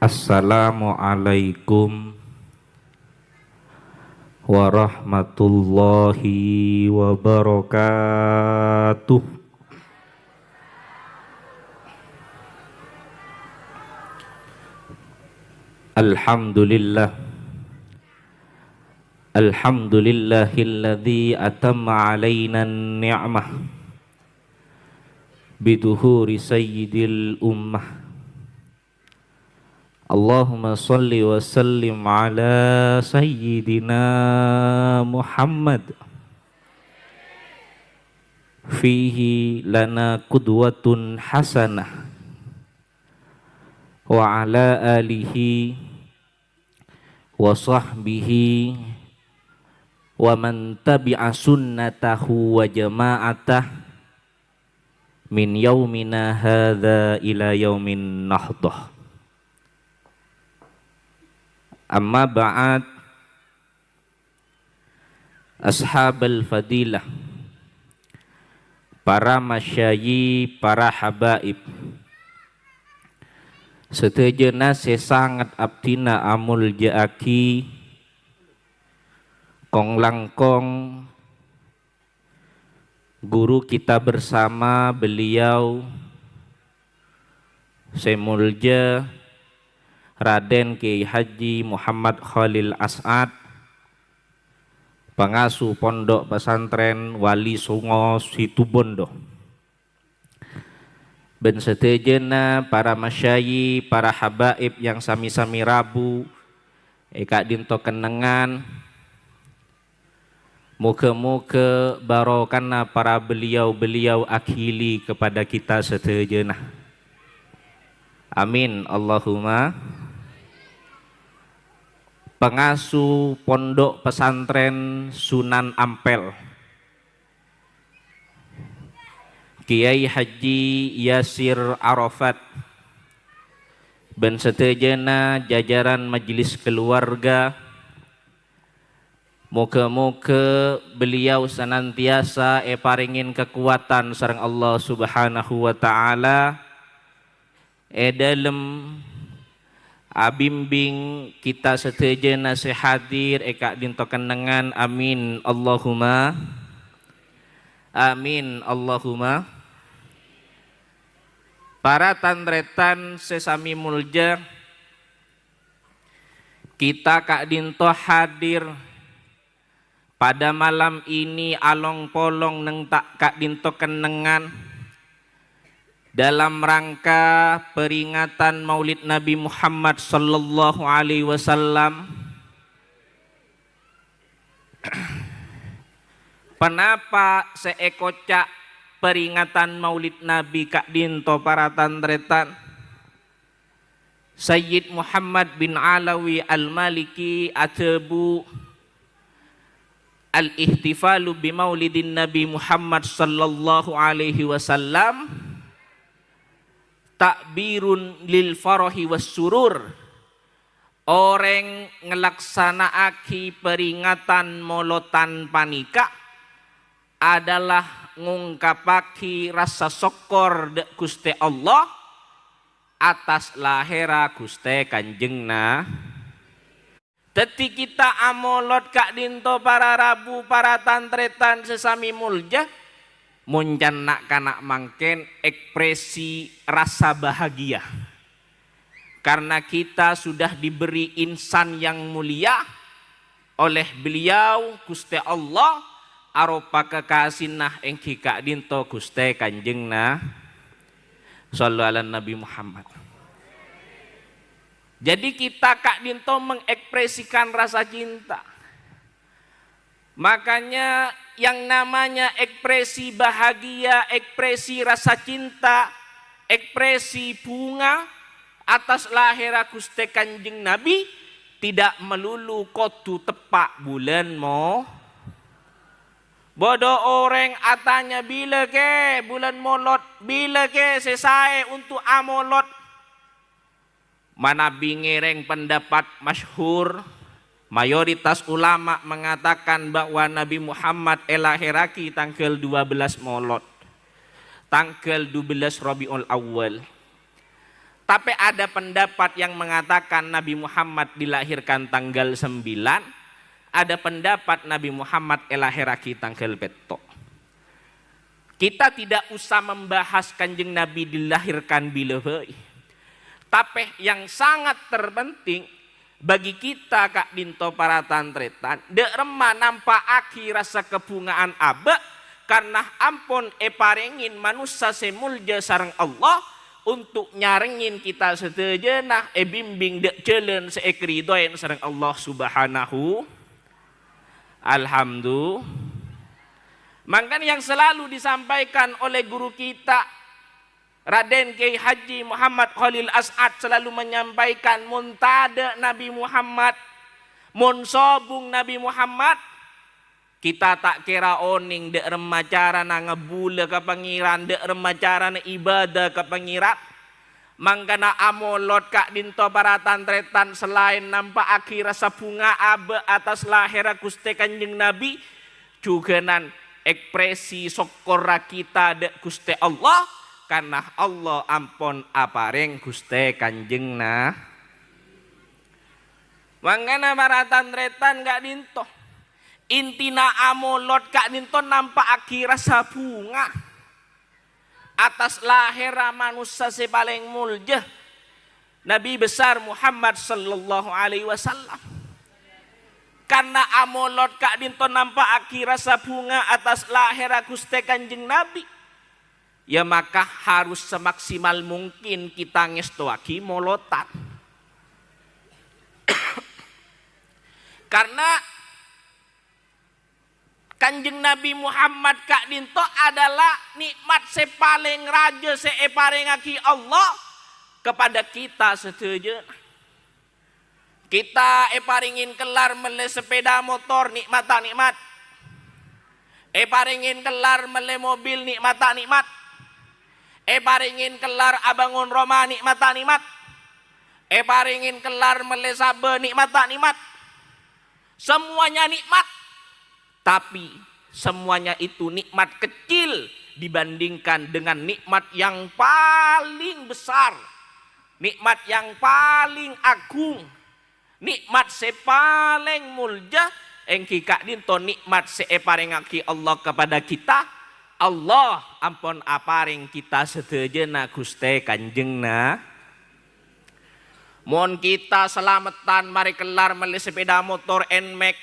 Assalamualaikum warahmatullahi wabarakatuh. Alhamdulillah. Alhamdulillahilladzi atamma alaina ni'mah biduhuri sayyidil ummah. Allahumma salli wa sallim ala sayyidina Muhammad fihi lana qudwatun hasanah wa ala alihi wa sahbihi wa man tabi'a sunnatahu wa jama'atah min yaumina hadza ila yaumin nahdah. Amma ba'ad, ashabal fadilah, para masyayi, para habaib, setejeuna sesangat abdina amul jaaki kong langkong guru kita bersama beliau Semulja Raden Kiai Haji Muhammad Khalil As'ad, pengasuh pondok pesantren Wali Songo Situbondo. Ben setejeuna para masyayi, para habaib yang sami-sami rabu eka dinto kenengan, muga-muga barokana para beliau-beliau akhili kepada kita setejeuna. Amin Allahumma. Pengasuh pondok pesantren Sunan Ampel Kiai Haji Yasir Arafat, ben setejeuna jajaran majelis keluarga, moga-moga beliau senantiasa paringin kekuatan sareng Allah Subhanahu wa taala dalem abimbing kita setejeuna sehadir eka dinto kenengan. Amin Allahumma. Amin Allahumma. Para tandretan sesami mulja, kita kak dinto hadir pada malam ini along polong neng tak kak dinto kenengan dalam rangka peringatan Maulid Nabi Muhammad sallallahu alaihi wasallam. Kenapa seekocak peringatan Maulid Nabi kak dinto para tandretan? Sayyid Muhammad bin Alawi Al-Maliki atebu al-ihtifalu bi Maulidin Nabi Muhammad sallallahu alaihi wasallam takbirun lil farahi was surur. Orang ngelaksanaaki peringatan molotan panika adalah ngungkapaki rasa syukur dek Gusti Allah atas lahira Gusti Kanjengna. Teti kita amolot kak dinto para rabu, para tantretan sesami mulja, muncan nak kanak mangken ekspresi rasa bahagia. Karena kita sudah diberi insan yang mulia oleh beliau Gusti Allah arupa kekasinah engki kak dinto Gusti Kanjengna sallallahu ala Nabi Muhammad. Jadi kita kak dinto mengekspresikan rasa cinta. Makanya yang namanya ekspresi bahagia, ekspresi rasa cinta, ekspresi bunga atas lahir Gusti Kanjeng Nabi tidak melulu kodu tepak bulan mo. Bodoh orang atanya bila ke bulan molot, bila ke selesai untuk amolot. Mana bingereng pendapat masyhur, mayoritas ulama mengatakan bahwa Nabi Muhammad lahiraki tanggal 12 molot, tanggal 12 Rabiul Awal. Tapi ada pendapat yang mengatakan Nabi Muhammad dilahirkan tanggal 9, ada pendapat Nabi Muhammad elahiraki tanggal petok. Kita tidak usah membahas kanjeng Nabi dilahirkan bila bayi. Tapi yang sangat terpenting bagi kita kak dinto para tantretan, dek remah nampak aki rasa kebungaan abek karena ampun parengin manusia semulja sareng Allah untuk nyaringin kita setejenah bimbing dek jalan seekridoen sareng Allah subhanahu. Alhamdulillah. Makanya yang selalu disampaikan oleh guru kita Raden Kiai Haji Muhammad Khalil As'ad selalu menyampaikan muntada Nabi Muhammad, mun sobung Nabi Muhammad, kita tak kira oning dek remacara na ngebula ke pangeran, dek remacara na ibadah ke pangeran. Mangkana amolot kak dinto para tantretan selain nampak akhir rasa bunga abe atas lahir Gusti Kanjeng Nabi, juga nan ekspresi sokora kita dek Gusti Allah. Karena Allah ampun apareng Gusti Kanjeng na. Mangkana para tantretan gak dinto. Intina amolot gak dinto nampak akhir rasa bunga. Atas lahir manusia si paling mulia Nabi besar Muhammad sallallahu alaihi wasallam. Karena amolot gak dinto nampak akhir rasa bunga atas lahir Gusti Kanjeng Nabi. Ya maka harus semaksimal mungkin kita ngestoaki molotan. Karena Kanjeng Nabi Muhammad kak dinto adalah nikmat sepaling raja separengaki Allah kepada kita setuju. Kita paringin kelar mele sepeda motor nikmat tak nikmat. Paringin kelar mele mobil nikmat tak nikmat. Paringin kelar abangun Roma nikmat tak nikmat. Paringin kelar mele sabe nikmat tak nikmat. Semuanya nikmat. Tapi semuanya itu nikmat kecil dibandingkan dengan nikmat yang paling besar. Nikmat yang paling agung. Nikmat sepaling mulja engki kak dinto nikmat separengaki Allah kepada kita. Allah ampun aparing kita sedejena Gusti Kanjengna. Mon kita selamatan mari kelar meli sepeda motor NMAX.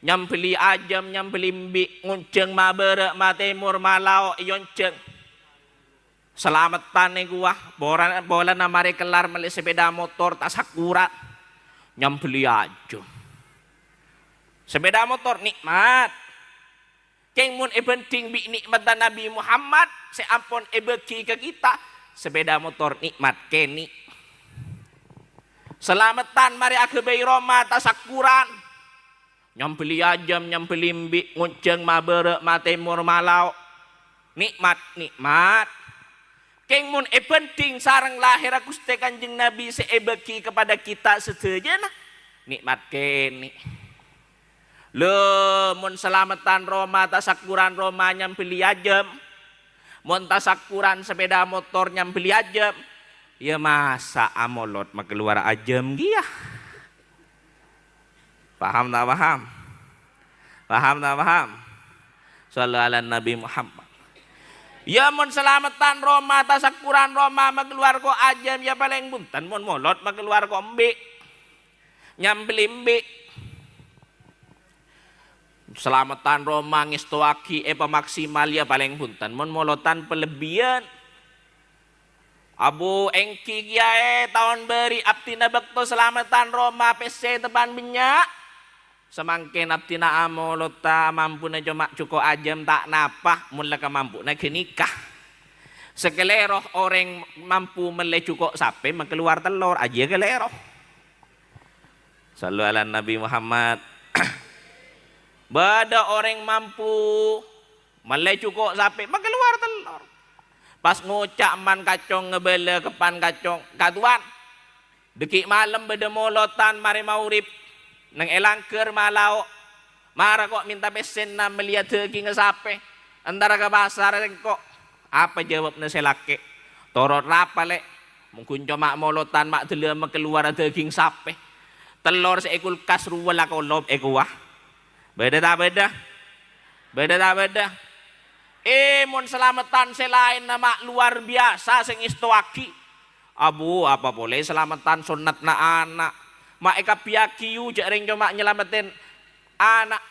Nyampeli ajam nyampeli mbik ngunceng mabere matemur malau yonceng. Selamatan gua bola na mari kelar meli sepeda motor tasakurat. Nyampeli ajam. Sepeda motor nikmat. Keng mun penting bi nikmat Nabi Muhammad seampun beki ke kita sepeda motor nikmat keni. Selamatan mari akebei Roma tasakuran. Nyampeli ajam nyampeli mbik ngunceng mabere matemur malau. Nikmat. Keng mun penting sareng lahir Gusti Kanjeng Nabi seebeki kepada kita sedejana nikmat keni. Mun selamatan Roma tasakuran Roma nyampeli ajam. Mun tasakuran sepeda motor nyampeli ajam. Ya masa amolot keluar ajam dia. Paham tak paham? Paham tak paham? Sallallahu ala Nabi Muhammad. Ya mun selamatan Roma tasakuran Roma keluar ko ajam ya paling buntan mun molot keluar ko mbik. Nyampeli mbik. Selamatan Roma ngestoaki maksimal ya paling punten mon molotan pelebihan. Abu engki kiae tahun beri aptina bekto selamatan Roma PC tepan minyak. Semangkin aptina amolota mampu na cuma cukup ajam tak napah mula ka mampu na kenikah. Sekeleroh orang mampu mele cukup sape keluar telur aja keleroh. Sallu ala Nabi Muhammad. Bada orang mampu malai cukup sapi keluar telur. Pas ngucak man kacong ngebele kepan kacong katuan. Dekik malam beda molotan mari maurip nang elangker malau. Mara kok minta pesen na melihat daging sapi. Antara ke pasar kok apa jawab na selake. Torot rapa lek Mungkin cuma molotan mak dele keluar daging sapi. Telur seekul kas ruwala kolob ekuah. Beda tak beda? Beda tak beda? Mon selamatan selain nama luar biasa sing istoaki. Abu apa boleh selamatan sunat na anak. Mak eka piaki yu jaring cuma nyelamatin anak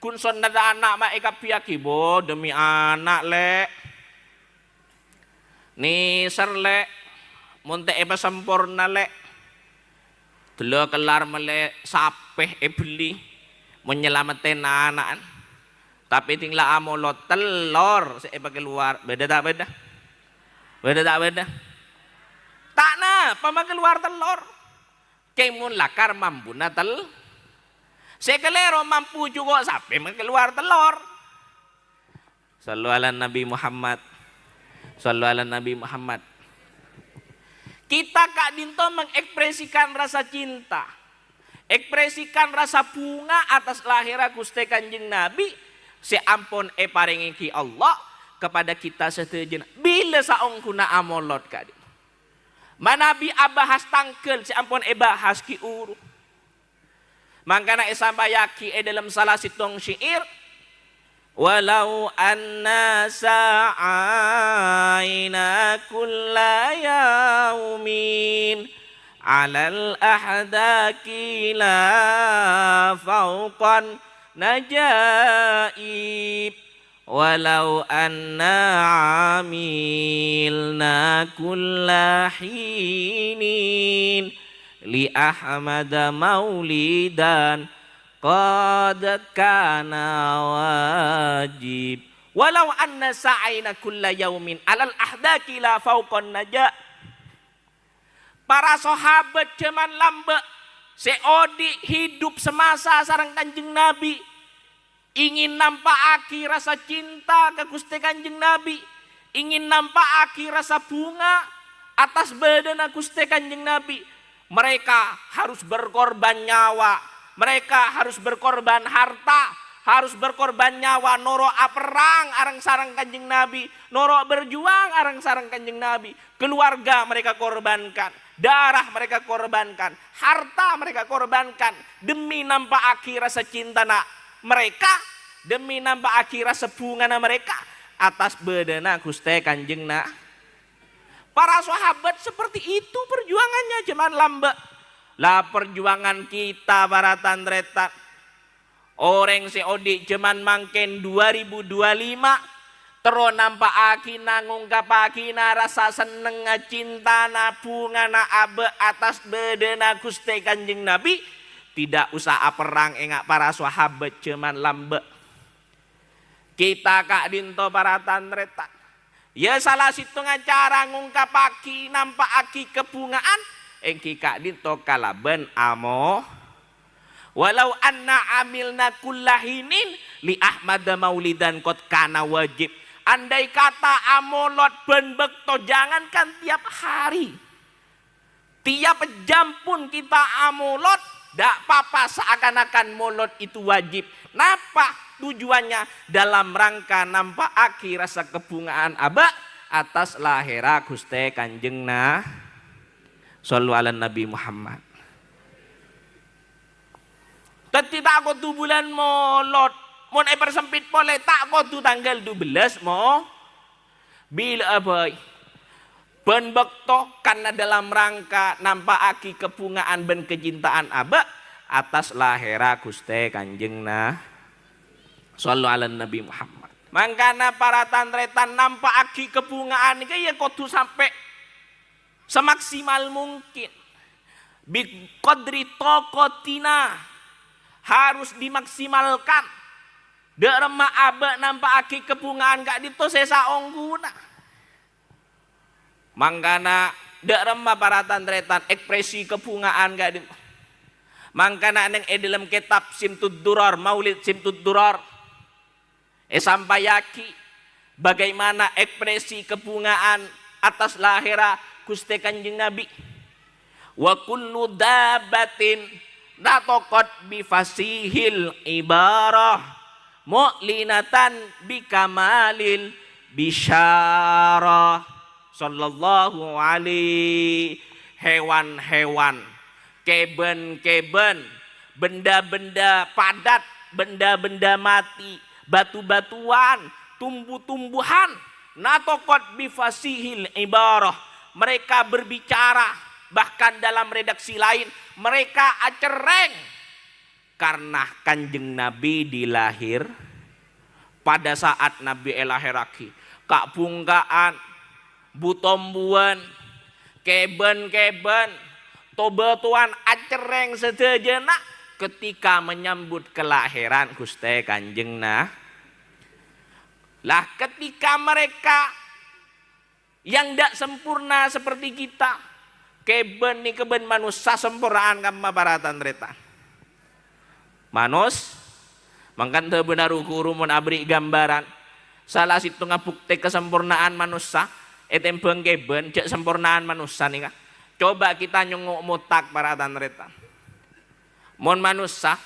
kun sunat anak mak eka piaki bo demi anak lek. Ni serlek monte eba sempurna lek. Delo kelar mele sapeh beli menyelamatin anak. Tapi tinggal amolot telur seeba keluar. Beda tak beda? Beda tak beda? Tak na, pama keluar telur. Kemun lakar mampu na tel. Sekelero mampu juga sampai keluar telur. Sallu ala Nabi Muhammad. Sallu ala Nabi Muhammad. Kita Kak Dinto mengekspresikan rasa cinta. Ekspresikan rasa bunga atas lahirnya Gusti Kanjeng Nabi. Seampun paringi ki Allah kepada kita setuju. Bila saong kuna amolot Kak Dinto. Manabi abahas tangkel seampun bahas ki uru. Mangkana sambayaki dalam salah sitong syair. Walau anna sa'aina kulla yaumin alal ahdaki la fauqan najaib walau anna amilna kulla hinin li ahmada maulidan qad kana wajib walau anna sa'aina kulla yaumin alal ahdaki la fauqan naja. Para sahabat zaman lamba seodi hidup semasa sareng Kanjeng Nabi ingin nampakaki rasa cinta ke Gusti Kanjeng Nabi, ingin nampakaki rasa bunga atas badan Gusti Kanjeng Nabi. Mereka harus berkorban nyawa. Mereka harus berkorban harta, harus berkorban nyawa, noro perang arang sarang Kanjeng Nabi, noro berjuang arang sarang Kanjeng Nabi. Keluarga mereka korbankan, darah mereka korbankan, harta mereka korbankan demi nampakaki rasa cinta mereka, demi nampakaki rasa bunga mereka atas bedana Gusti Kanjeng Para sahabat seperti itu perjuangannya zaman lamba. Lah perjuangan kita para tandretan. Orang seodi zaman mangken 2025 tero nampakaki nangungkapaki rasa seneng cinta bunga abe atas bedena Gusti Kanjeng Nabi. Tidak usah perang engak para sahabat zaman lambe. Kita Kak Dinto para tandretan. Ya salah situ cara ngungkapaki nampakaki kebungaan. Engki Kak Dinto kalaben amo walau anna amilna kullahinin li Ahmad maulidan kot kana wajib. Andai kata amolot ben bekto jangankan tiap hari, tiap jam pun kita amolot dak papa seakan-akan molot itu wajib. Napa tujuannya? Dalam rangka nampakaki rasa kebungaan aba atas lahira Gusti Kanjeng Sallu ala Nabi Muhammad. Tadi tak kau tu bulan molot, mon persempit boleh tak kau tu tanggal 12 mo. Bila apa? Ben bekto karena dalam rangka nampakaki kebungaan ben kecintaan aba atas lahira Gusti Kanjeng Sallu ala Nabi Muhammad. Mangkana para tandretan nampakaki kebungaan iki ya kudu sampai semaksimal mungkin. Bi qadri tokotina harus dimaksimalkan. Derema abe nampakaki kebungaan Kak Dito sesa ongguna. Mangkana derema para tandretan ekspresi kebungaan Kak Dito. Mangkana neng dalam kitab Simtud Durar, Maulid Simtud Durar. Sampayaki bagaimana ekspresi kebungaan atas lahira Gusti Kanjeng Nabi. Wa kullu dabatin nataqat bi fasihil ibarah mu'linatan bi kamalil bisyarah. sallallahu alaihi. Hewan-hewan, keben-keben, benda-benda padat, benda-benda mati, batu-batuan, tumbuh-tumbuhan, natokot bifasihil ibarah. Mereka berbicara, bahkan dalam redaksi lain mereka acereng. Karena kanjeng Nabi dilahir pada saat Nabi elahiraki, kak bungkaan, butombuan, keben-keben, tobetuan acereng sedejena ketika menyambut kelahiran Gusti Kanjeng Nah. Lah ketika mereka yang tidak sempurna seperti kita, keben ni keben manusia sempurnaan kama baratan reta. Manus, mangkan teu benar ukuru mun abri gambaran. Salah situ ngabukti kesempurnaan manusia. Etempeng keben cek sempurnaan manusia nih kak. Coba kita nyunguk mutak para tanreta. Mon manusia,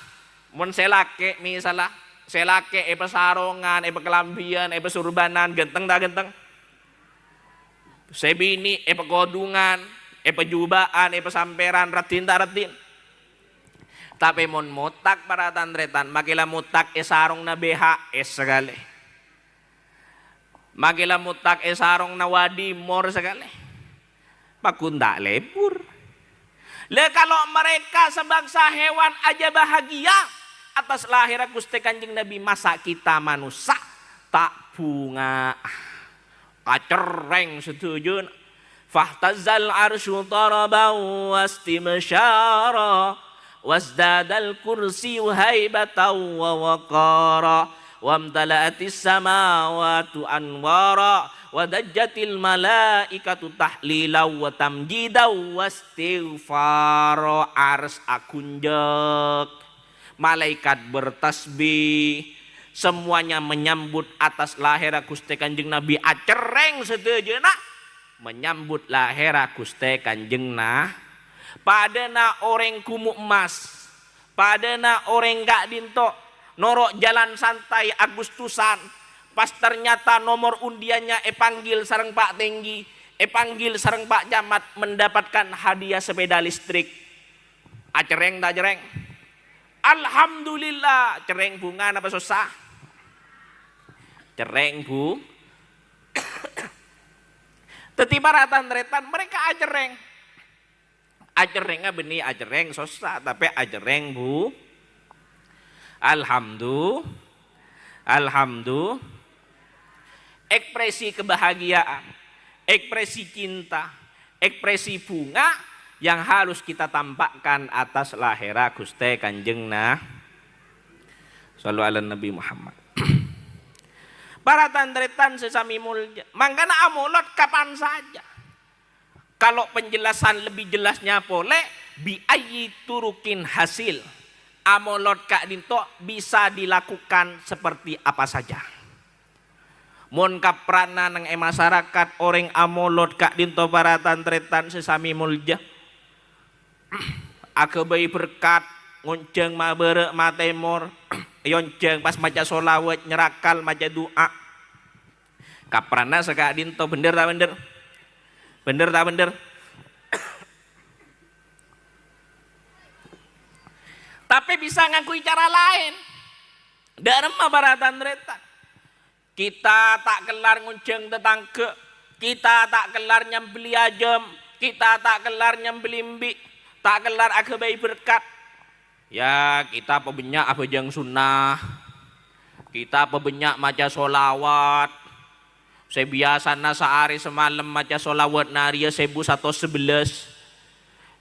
mon selake misalnya, selake sarongan, kelambian, surbanan, genteng dah genteng. Sebini, kodungan, jubaan, samperan, ratin tak ratin. Tapi mon mutak para tanretan, makilah mutak sarong na BHS sekali. Magila mutak sarong na wadi mor sekali. Pakunda lebur. Le kalau mereka sebangsa hewan aja bahagia atas lahir Gusti Kanjeng Nabi, masa kita manusia tak bunga. Kacereng setuju. Fahtazal arsyu tarabau wastimsyara wasdadal kursi haibatan wa waqara. Wamtala'atis samawatu anwara wadajjatil malaikatu tahlilaw wa tamjidaw wastighfara. Ars akunjek, malaikat bertasbih, semuanya menyambut atas lahir Gusti Kanjeng Nabi. Acereng sedejena menyambut lahir Gusti Kanjeng Nah. Padana orang kumuk emas, padana orang gak dinto, norok jalan santai Agustusan, pas ternyata nomor undiannya panggil sareng Pak Tenggi, panggil sareng Pak Camat, mendapatkan hadiah sepeda listrik. Acereng tak cereng? Alhamdulillah. Cereng bunga apa susah? Cereng bu. Tetiba ratan-retan mereka acereng. Acerengnya benih acereng susah, tapi acereng bu. Alhamdulillah, ekspresi kebahagiaan, ekspresi cinta, ekspresi bunga yang harus kita tampakkan atas lahir Gusti Kanjeng Nah. Sallu ala Nabi Muhammad. Para tandretan sesami mulya, mangkana amolot kapan saja. Kalau penjelasan lebih jelasnya boleh bi ayyi turukin hasil. Amolot kak dinto bisa dilakukan seperti apa saja. Mun kaprana nang masyarakat orang amolot kak dinto para tantretan sesami mulja. Akebai berkat ngonceng mabere matemor yonceng pas maca solawat nyerakal maca doa. Kaprana sekak dinto bener tak bener? Bener tak bener? Tapi bisa ngakui cara lain. Dalam baratan retan. Kita tak kelar ngunceng tetangga. Kita tak kelar nyambeli ajam. Kita tak kelar nyambeli mbi. Tak kelar agebai berkat. Ya kita pebenyak apa jang sunnah. Kita pebenyak maca solawat. Saya biasa sehari semalam maca solawat naria 1111.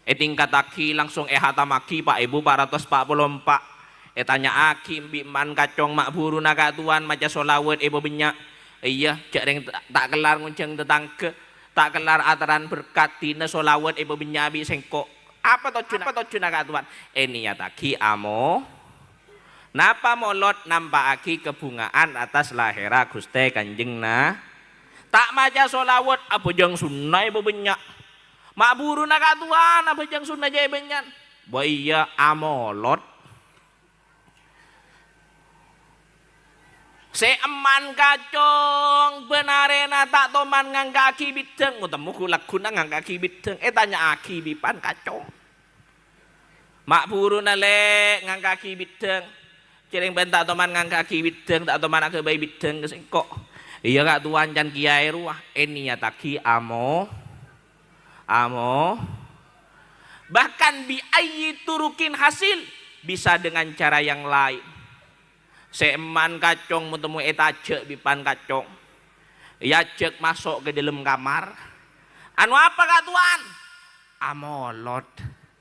Tingkat aki langsung hatamaki Pak Ibu 444. Tanya aki biman kacong mak buru naga tuan maca solawat ibu benyak. Iya jareng tak kelar ngunceng tetangga. Tak kelar ataran berkat tina solawat ibu benyak bi sengkok. Apa tujuan naga tuan? Niat aki amo. Napa molot nampak aki kebungaan atas lahir Gusti Kanjeng Nah. Tak maca solawat apa jang sunnah ibu benyak. Mak buru naga tuan apa jang sunnah jaya benyan. Iya amolot. Seeman kacong benarena tak toman ngangka aki bideng mutemu kulak kuna ngangka aki bideng tanya aki bipan kacong mak buru nale ngangka aki bideng cireng ben tak toman ngangka aki bideng tak toman aku bayi bideng kesengkok iya kak tuan jan kiai ruah ini ya taki amo bahkan biayi turukin hasil bisa dengan cara yang lain. Seeman kacong mutemu cek bipan kacong. Ya cek masuk ke dalam kamar. Anu apa kak tuan? Amolot.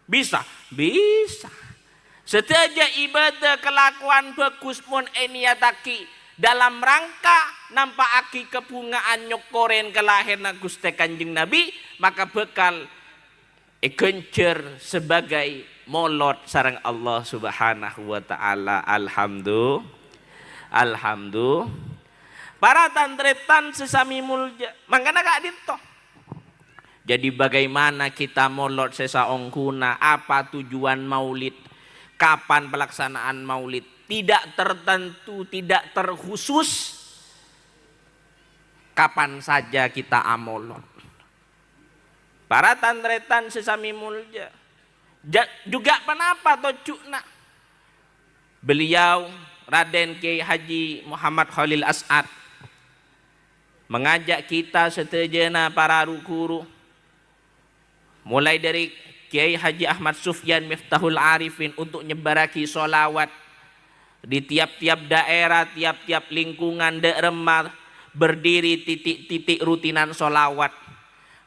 Bisa? Bisa. Setiap ibadah kelakuan bagus mun eniataki dalam rangka nampak aki kebungaan nyokoren kelahiran Gusti Kanjeng Nabi maka bekal gencer sebagai molot sareng Allah Subhanahu wa taala. Alhamdulillah. Para tantretan sesami mulja. Mangkana kak dinto. Jadi bagaimana kita molot sesaongkuna, apa tujuan maulid, kapan pelaksanaan maulid, tidak tertentu, tidak terkhusus. Kapan saja kita amolot. Para tantretan sesami mulja. Juga kenapa tojukna? Beliau Raden Kiai Haji Muhammad Khalil As'ad mengajak kita seterjana para guru mulai dari Kiai Haji Ahmad Sufyan Miftahul Arifin untuk nyebaraki solawat di tiap-tiap daerah, tiap-tiap lingkungan daerah berdiri titik-titik rutinan solawat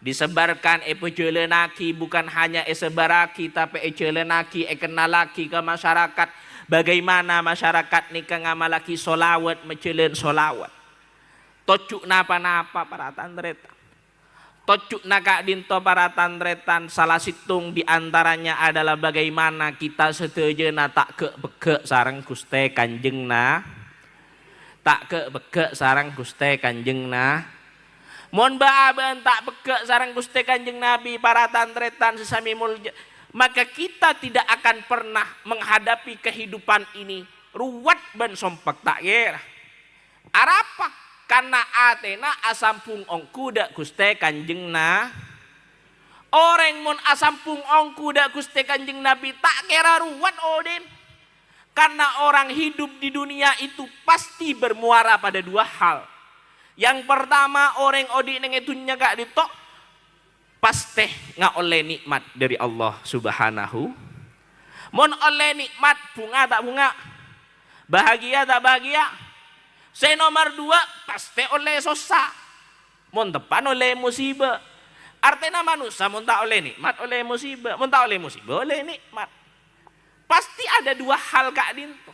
disebarkan epejelenaki bukan hanya sebaraki tapi ejelenaki kenalaki ke masyarakat. Bagaimana masyarakat nikah ngamalaki solawat mencelen solawat. Tocuk napa-napa para tandretan. Tocuk nakak dinto para tandretan salah situng diantaranya adalah bagaimana kita setejena tak kebegek sarang Gusti Kanjengna. Tak kebegek sarang Gusti Kanjengna. Mohon baaban tak begek sarang Gusti Kanjeng Nabi para tandretan sesami mulja. Maka kita tidak akan pernah menghadapi kehidupan ini ruwet ben sompak tak kira. Arapa? Karena atena asampung ongku dak Gusti Kanjengna. Orang mun asampung ongku dak Gusti Kanjeng Nabi tak kira ruwet odin. Karena orang hidup di dunia itu pasti bermuara pada dua hal. Yang pertama orang odi neng etunya gak ditok. Pasti nggak oleh nikmat dari Allah Subhanahu. Mon oleh nikmat bunga tak bunga, bahagia tak bahagia. Saya nomor dua pasti oleh sosa. Mon depan oleh musibah. Artinya manusia mon tak oleh nikmat oleh musibah, mon tak oleh musibah oleh nikmat. Pasti ada dua hal kak dinto.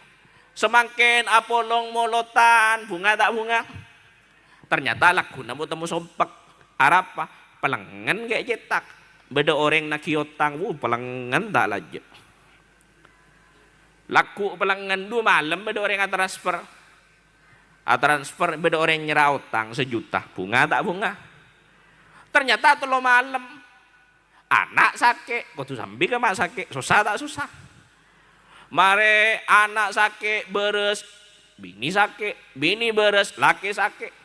Semakin apolong molotan bunga tak bunga. Ternyata laku namu temu sompak arapa. Pelangan kayak cetak. Beda orang nak kiotang, pelangan tak laju. Laku pelangan 2 malam, beda orang transfer. Transfer beda orang nyerah utang 1 juta. Bunga tak bunga. Ternyata 3 malam. Anak sakit, kau tu sambil ke mak sakit, susah tak susah. Mare anak sakit beres, bini sakit, bini beres, laki sakit.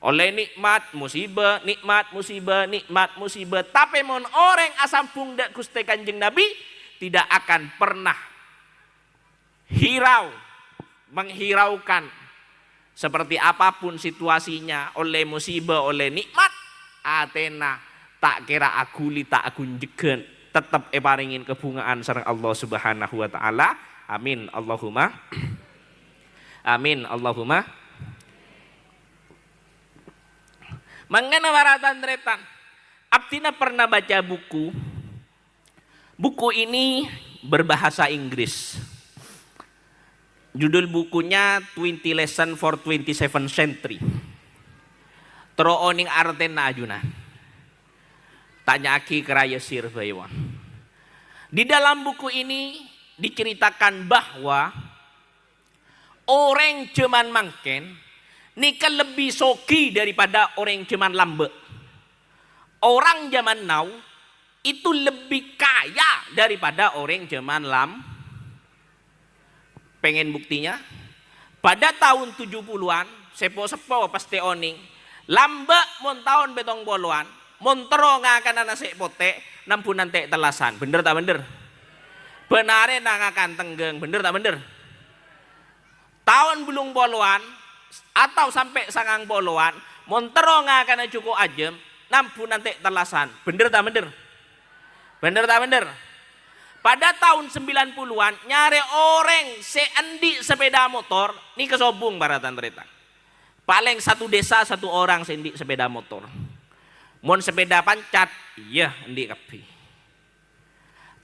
Oleh nikmat musibah, nikmat musibah, nikmat musibah. Tapi mon orang asampung dak Gusti Kanjeng Nabi tidak akan pernah menghiraukan seperti apapun situasinya oleh musibah, oleh nikmat. Atena tak kira aguli tak agun jegen tetap paringin kebungaan sareng Allah Subhanahu wa taala. Amin Allahumma. Amin Allahumma. Mangana waratan tretan. Abtina pernah baca buku. Buku ini berbahasa Inggris. Judul bukunya 20 Lesson for 27th Century. Terooning arten ajuna. Tanya aki keraya sir baywan. Di dalam buku ini diceritakan bahwa orang cuman mangken nikah lebih soki daripada orang cuman lambe. Orang zaman now itu lebih kaya daripada orang zaman lam. Pengen buktinya? Pada tahun 70-an, sepo-sepo pasti oning, lambak mon tahun betong boluan, montero ngakan anak sepote, nampunan tek telasan. Bener tak bener? Benare nangakan tenggeng, bener tak bener? Tahun belum boluan, atau sampai sangang boluan, montero ngakan cukup ajem, nampunan tek telasan. Bener tak bener? Bener tak bener? Pada tahun 90-an nyari orang seendi sepeda motor, ini kesobung baratan terita. Paling satu desa satu orang seendi sepeda motor. Mon sepeda pancat, iya endi kapi.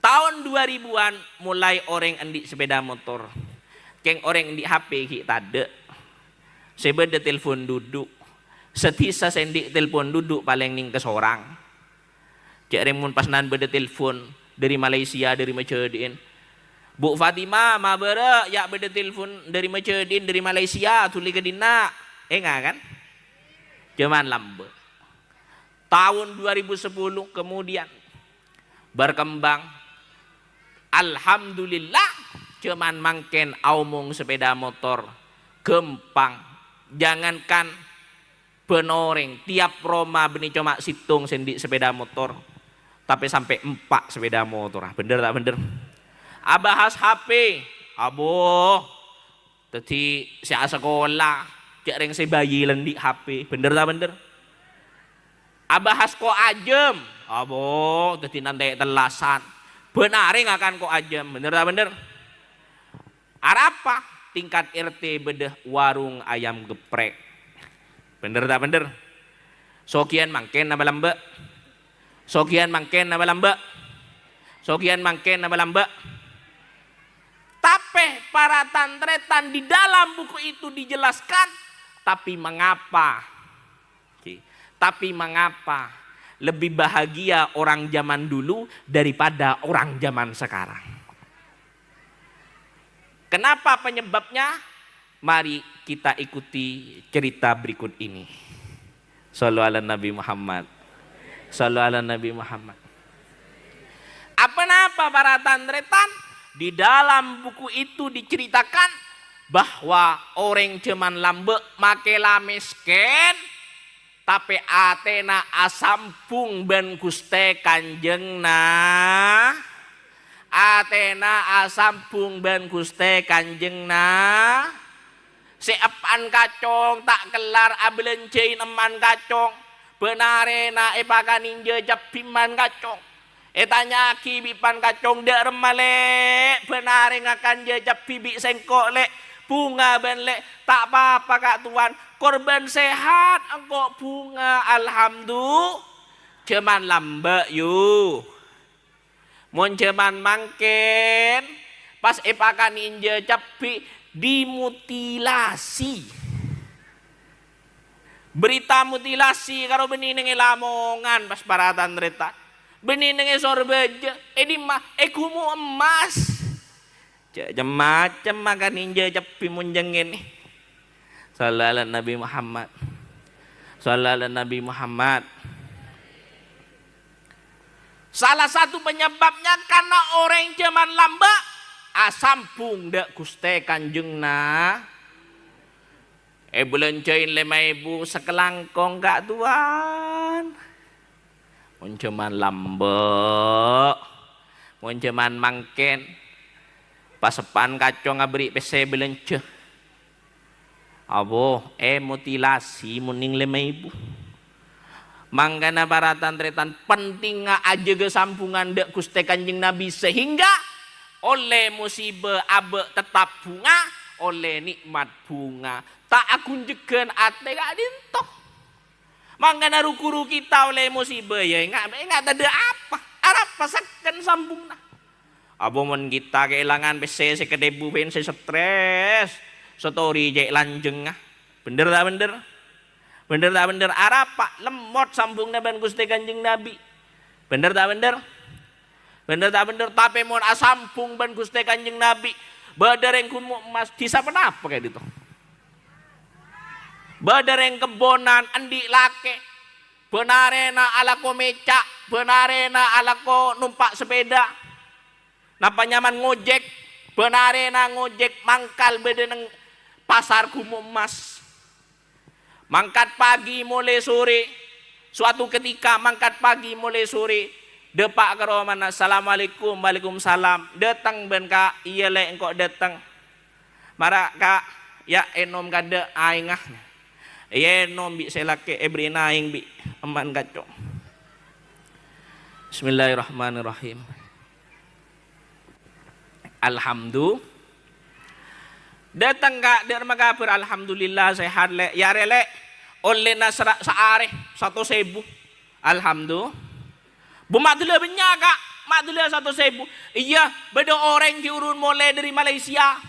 Tahun 2000-an mulai orang endi sepeda motor. Keng orang endi HP ki tade. Sebeda telepon duduk. Setisa sendi telepon duduk paling ning kesorang. Cek remun pas nan beda telepon dari Malaysia, dari Macedin. Bu Fatima, ma bere, ya beda telepon dari Macedin, dari Malaysia, tuli ke dina. Enggak kan? Cuman lambe. Tahun 2010 kemudian berkembang. Alhamdulillah, cuman mangken aumung sepeda motor gempang. Jangankan penoreng, tiap Roma beni cuma situng sendi sepeda motor. Tapi sampai 4 sepeda motor. Bener tak bener? Abahas HP. Abo. Tadi saya sekolah. Cek reng saya bayi lendik HP. Bener tak bener? Abahas ko ajem. Abo. Tadi nanti telasan. Benaring akan ko ajem. Bener tak bener? Arapa? Tingkat RT bedah warung ayam geprek. Bener tak bener? Sokian mangken nama lambek. Sokian mangken nama lambek. Sokian mangken nama lambek. Tapi para tantretan di dalam buku itu dijelaskan. Tapi mengapa? Tapi mengapa lebih bahagia orang zaman dulu daripada orang zaman sekarang? Kenapa penyebabnya? Mari kita ikuti cerita berikut ini. Shallu ala Nabi Muhammad. Shallu ala Nabi Muhammad. Apa para tantretan? Di dalam buku itu diceritakan bahwa orang cuman lambe makela miskin, tapi atena asampung ben Guste Kanjengna. Atena asampung ben Guste Kanjengna. Seapan kacong tak kelar abelencein eman kacong. Benare na epakan ninja japiman kacong. Tanya kibipan kacong dek remale. Benare ngakan jajap pibi sengkok lek. Bunga ben lek. Tak apa-apa kak tuan. Korban sehat engkau bunga. Alhamdulillah. Cuman lambe yu. Mon cuman mangken. Pas epakan ninja japi dimutilasi. Berita mutilasi karo benih nengi lamongan pas paratan retan. Benih nengi sorbeja. Di mah kumu emas. Macam makan ninja cepi munjengin nih. Sallallahu alaihi Nabi Muhammad. Sallallahu alaihi Nabi Muhammad. Salah satu penyebabnya karena orang zaman lamba asampung dak Guste Kanjengna. Belanjain 5.000 sekelangkong kak tuan. Muncuman lambek. Muncuman mangken. Pasepan kacong ngaberi pese belanja. Abo mutilasi muning 5.000. Manggana baratan tretan penting aja ke sampungan dek Guste Kanjeng Nabi sehingga oleh musibah abe tetap bunga, oleh nikmat bunga. Tak akun jegen ate gak dintok. Manggana rukuru kita oleh musibah ya enggak ada apa. Arab pasakan sambungna. Abo mon kita kehilangan PC sekedebu ben stres. Story jek lanjeng ah. Bener tak bener? Bener tak bener? Arab pak lemot sambungna ben Gusti Kanjeng Nabi. Bener tak bener? Bener tak bener? Tapi mon asampung ben Gusti Kanjeng Nabi. Badareng kumu emas disa penapa kayak gitu. Badareng kebonan endi lake. Benarena ala ko meca, benarena ala ko numpak sepeda. Napa nyaman ngojek, benarena ngojek mangkal bedeneng pasar Gumo Emas. Mangkat pagi mulai sore, suatu ketika mangkat pagi mulai sore, depak karo mana, assalamualaikum, waalaikumsalam, datang ben kak, iya le engkau datang, mara kak, ya enom kada aing ah, iya enom bi selake ebrina aing bi, aman kacau. Bismillahirrahmanirrahim. Alhamdulillah. Datang kak der magapur, alhamdulillah sehat le, ya rele, oleh nasra saare 1.000, alhamdulillah. Bumadula benya kak, madula 1.000. Iya, beda orang diurun mulai dari Malaysia,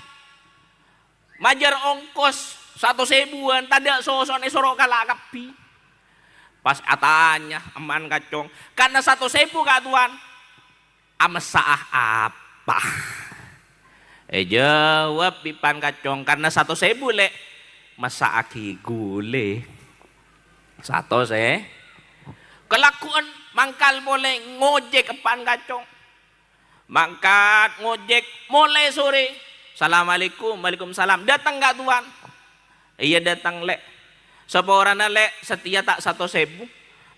majar ongkos 1.000-an, tada sosok sorok kalak kapi. Pas atanya aman kacong, karena 1.000 kak tuan, amasaah apa? Jawab pipan kacong, karena 1.000 le, masa aki gule 1.000. Kelakuan mangkal boleh ngojek kepan kacong, mangkat ngojek mulai sore, assalamualaikum, waalaikumsalam, datang gak tuan? Iya datang le. Seorang le setia tak 1.000,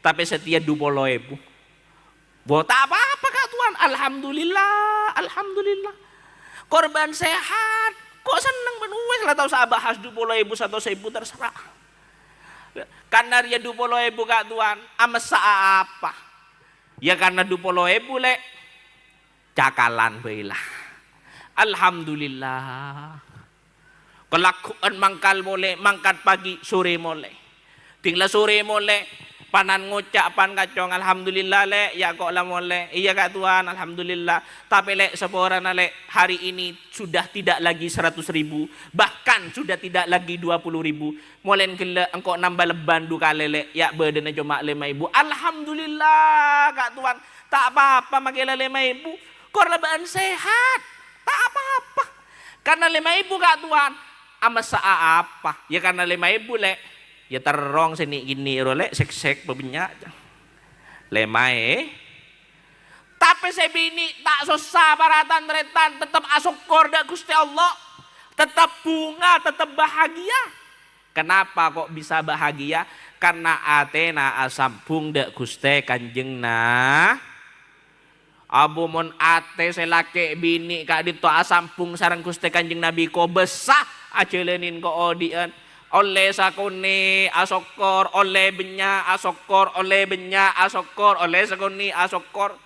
tapi setia 20.000. Bo tak apa-apa kak tuan, alhamdulillah, alhamdulillah. Korban sehat, kok seneng menulis lah tahu saya bahas 20.000 1.000 terserah. Karena dia 20.000 kak tuan, amesa apa? Ya karena 20.000 le, cakalan bailah. Alhamdulillah. Kelakuan mangkal boleh, mangkat pagi sore boleh. Tinggal sore boleh, panan ngocak pan kacong, alhamdulillah le, ya kok lah boleh. Iya kak tuan, alhamdulillah. Tapi le seorang le hari ini sudah tidak lagi 100.000, bahkan sudah tidak lagi 20.000. Molen kele engkau nambah leban 2 kali le, ya badannya cuma 5.000. Alhamdulillah kak tuan, tak apa-apa makanya 5.000. Kor leban sehat, tak apa-apa. Karena 5.000 kak tuan, amasa apa? Ya karena 5.000 le. Ya terong sini gini role sek-sek bebenyak lemai. Tapi saya bini tak susah baratan retan, tetap asyukur dak Gusti Allah, tetap bunga, tetap bahagia. Kenapa kok bisa bahagia? Karena atena asampung dak Gusti kanjengna. Abu mon ate selake bini kak dito asampung sareng Gusti kanjeng Nabi ko besah acelenin ko odian. Oleh sakuni asokor, oleh benya asokor, oleh benya asokor, oleh sakuni asokor,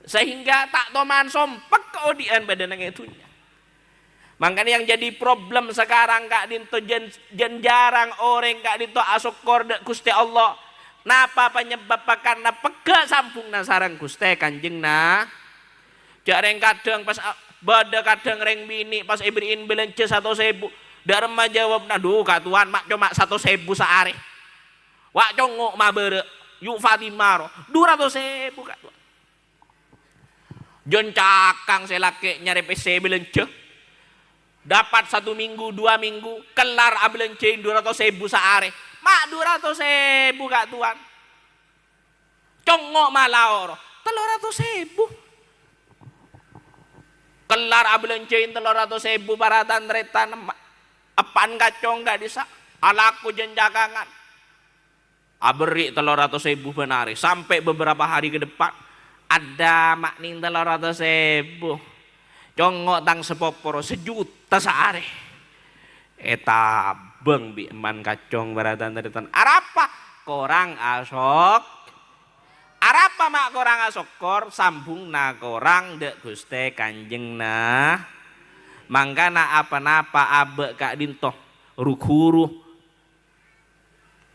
sehingga tak toman sompek keodian badan yang itunya. Makanya yang jadi problem sekarang kak dinto jen jarang orang kak dinto asokor dek Gusti Allah. Napa penyebab? Karena pega sampung nasarang Gusti kanjeng na. Jarang kadang pas bada kadang reng bini pas ibriin belanja 1.000. Dharma jawab, aduh kak tuan mak cuma 1.000 sehari. Wak congok mabere, yuk Fatimah 200.000 kak tuan. Jon cakang selake nyari PC belanja. Dapat 1 minggu, 2 minggu, kelar abelencein 200.000 sehari. Mak 200.000 kak tuan. Congok malaor, 300.000. Kelar abelencein 300.000 baratan retan mak. Apaan kacong gak bisa alaku jenjakangan aberi 300.000 benari sampai beberapa hari ke depan ada makning 300.000 congok tang sepoporo 1 juta sehari eta beng bi eman kacong baratan taritan arapa korang asok arapa mak korang asokor sambung na korang dek Gusti kanjeng na. Mangkana apa-apa abe kak dinto rukuru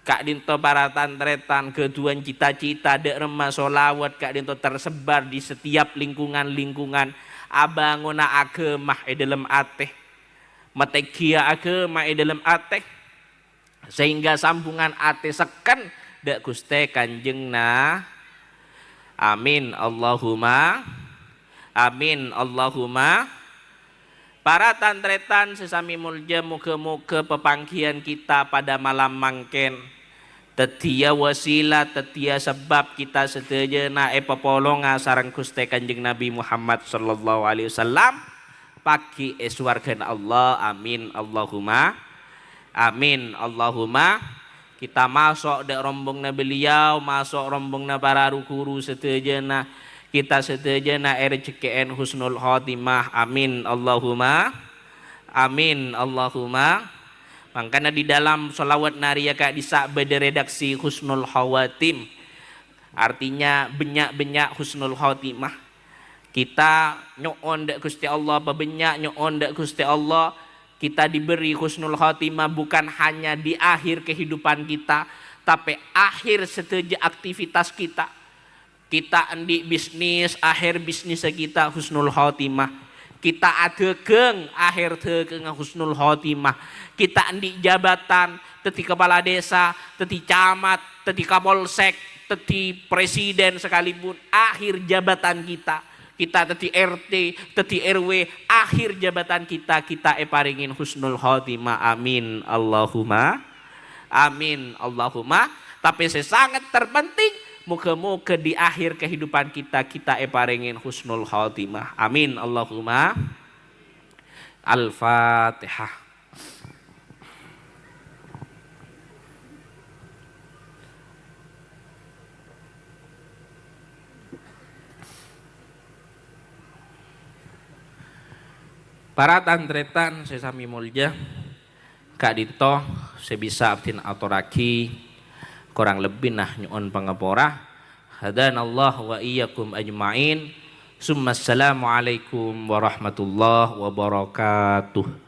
kak dinto baratan tretan keduan cita-cita dek remah solawat kak dinto tersebar di setiap lingkungan abanguna agemah dalam ateh matekia agemah dalam ateh sehingga sambungan ateh seken dek Gusti kanjeng na. Amin Allahumma amin Allahumma. Para tantretan sesami mulja muka-muka pepangkian kita pada malam mangken tetia wasila tetia sebab kita sedaya na pepolonga sareng Gusti kanjeng Nabi Muhammad sallallahu alaihi wasallam pagi suarga Allah. Amin Allahumma amin Allahumma. Kita masuk dek rombongna beliau, masuk rombongna para guru setejana, kita setejana RCKN husnul khotimah. Amin Allahumma amin Allahumma. Makanya di dalam sholawat naria kak bisa redaksi husnul khawatim, artinya benyak-benyak husnul khotimah. Kita nyoon dek Gusti Allah, pebenyak nyoon dek Gusti Allah, kita diberi husnul khotimah bukan hanya di akhir kehidupan kita, tapi akhir setiap aktivitas kita. Kita endi bisnis, akhir bisnis kita husnul khotimah. Kita adegeng akhir tegeng husnul khotimah. Kita endi jabatan, teti kepala desa, teti camat, teti kapolsek, teti presiden sekalipun, akhir jabatan kita. Kita teti RT, teti RW, akhir jabatan kita paringin husnul khotimah. Amin Allahumma amin Allahumma. Tapi sangat terpenting, moga-moga di akhir kehidupan kita paringin husnul khotimah. Amin Allahumma. Al-Fatihah. Para tantretan sesami mulja Kak Dito sebisa abdin atoraki kurang lebih nah nyuun pangapora. Hadanallah wa iyyakum ajma'in. Summa assalamualaikum warahmatullahi wabarakatuh.